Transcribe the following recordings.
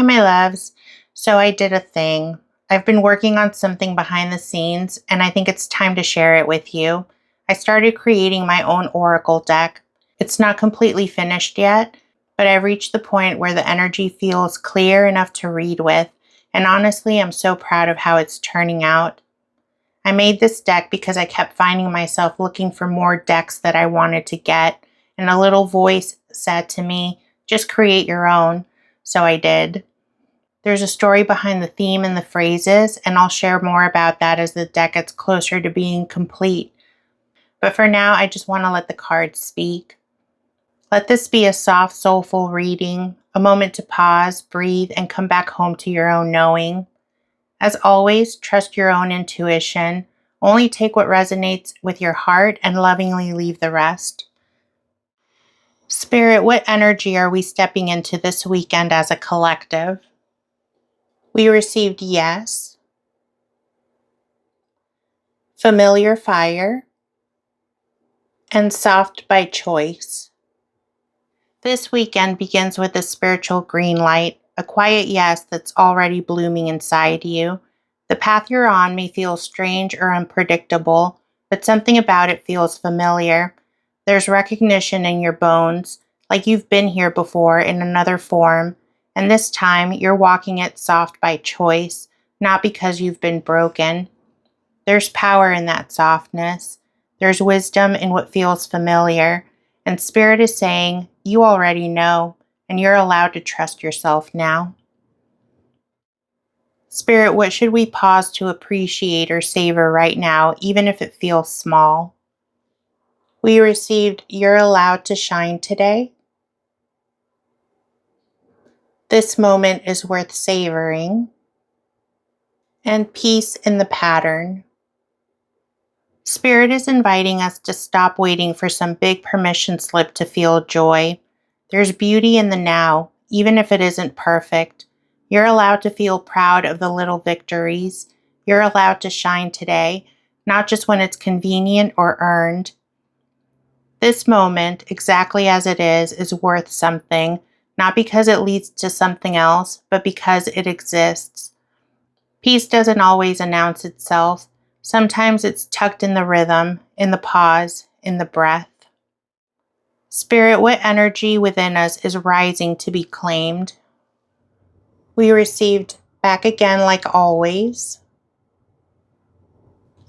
Hi, my loves. So I did a thing. I've been working on something behind the scenes, and I think it's time to share it with you. I started creating my own oracle deck. It's not completely finished yet, but I've reached the point where the energy feels clear enough to read with, and honestly, I'm so proud of how it's turning out. I made this deck because I kept finding myself looking for more decks that I wanted to get, and a little voice said to me, just create your own. So I did. There's a story behind the theme and the phrases, and I'll share more about that as the deck gets closer to being complete. But for now, I just want to let the cards speak. Let this be a soft, soulful reading, a moment to pause, breathe, and come back home to your own knowing. As always, trust your own intuition. Only take what resonates with your heart and lovingly leave the rest. Spirit, what energy are we stepping into this weekend as a collective? We received yes, familiar fire, and soft by choice. This weekend begins with a spiritual green light, a quiet yes that's already blooming inside you. The path you're on may feel strange or unpredictable, but something about it feels familiar. There's recognition in your bones, like you've been here before in another form, and this time you're walking it soft by choice, not because you've been broken. There's power in that softness. There's wisdom in what feels familiar. And Spirit is saying, you already know, and you're allowed to trust yourself now. Spirit, what should we pause to appreciate or savor right now, even if it feels small? We received, you're allowed to shine today. This moment is worth savoring. And peace in the pattern. Spirit is inviting us to stop waiting for some big permission slip to feel joy. There's beauty in the now, even if it isn't perfect. You're allowed to feel proud of the little victories. You're allowed to shine today, not just when it's convenient or earned. This moment, exactly as it is worth something, not because it leads to something else, but because it exists. Peace doesn't always announce itself. Sometimes it's tucked in the rhythm, in the pause, in the breath. Spirit, what energy within us is rising to be claimed? We received back again like always.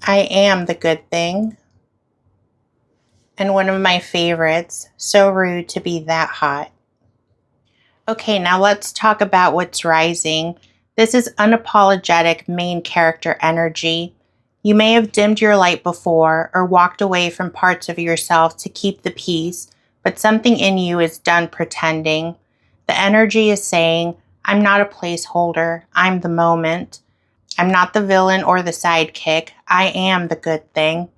I am the good thing. And one of my favorites, so rude to be that hot. Okay, now let's talk about what's rising. This is unapologetic main character energy. You may have dimmed your light before or walked away from parts of yourself to keep the peace, but something in you is done pretending. The energy is saying, I'm not a placeholder, I'm the moment. I'm not the villain or the sidekick, I am the good thing.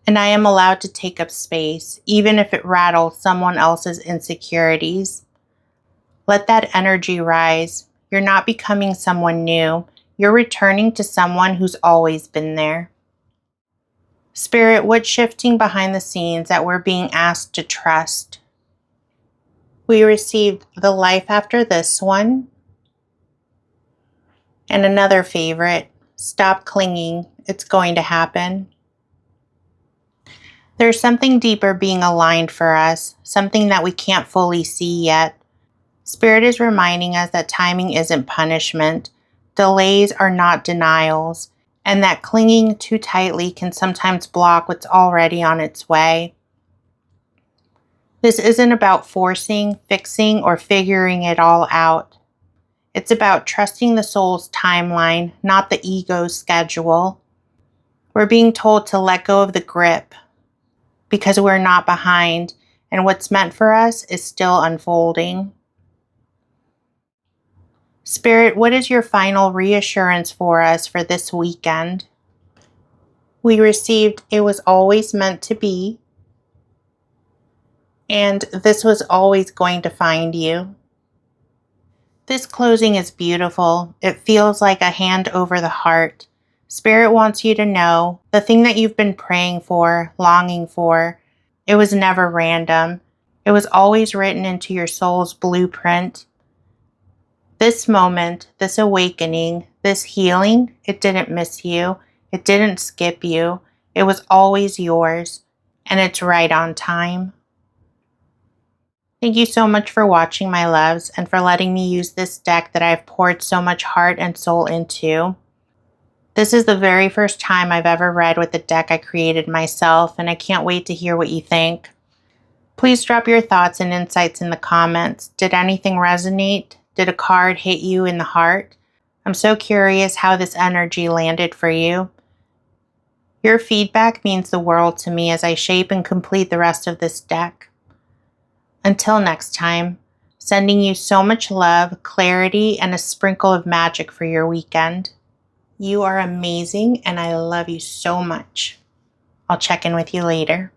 And I am allowed to take up space, even if it rattles someone else's insecurities. Let that energy rise. You're not becoming someone new. You're returning to someone who's always been there. Spirit, what's shifting behind the scenes that we're being asked to trust? We received the life after this one. And another favorite, stop clinging. It's going to happen. There's something deeper being aligned for us, something that we can't fully see yet. Spirit is reminding us that timing isn't punishment. Delays are not denials, and that clinging too tightly can sometimes block what's already on its way. This isn't about forcing, fixing, or figuring it all out. It's about trusting the soul's timeline, not the ego's schedule. We're being told to let go of the grip because we're not behind, and what's meant for us is still unfolding. Spirit, what is your final reassurance for us for this weekend? We received, it was always meant to be, and this was always going to find you. This closing is beautiful. It feels like a hand over the heart. Spirit wants you to know the thing that you've been praying for, longing for, it was never random. It was always written into your soul's blueprint. This moment, this awakening, this healing, it didn't miss you. It didn't skip you. It was always yours, and it's right on time. Thank you so much for watching, my loves, and for letting me use this deck that I've poured so much heart and soul into. This is the very first time I've ever read with the deck I created myself, and I can't wait to hear what you think. Please drop your thoughts and insights in the comments. Did anything resonate? Did a card hit you in the heart? I'm so curious how this energy landed for you. Your feedback means the world to me as I shape and complete the rest of this deck. Until next time, sending you so much love, clarity, and a sprinkle of magic for your weekend. You are amazing, and I love you so much. I'll check in with you later.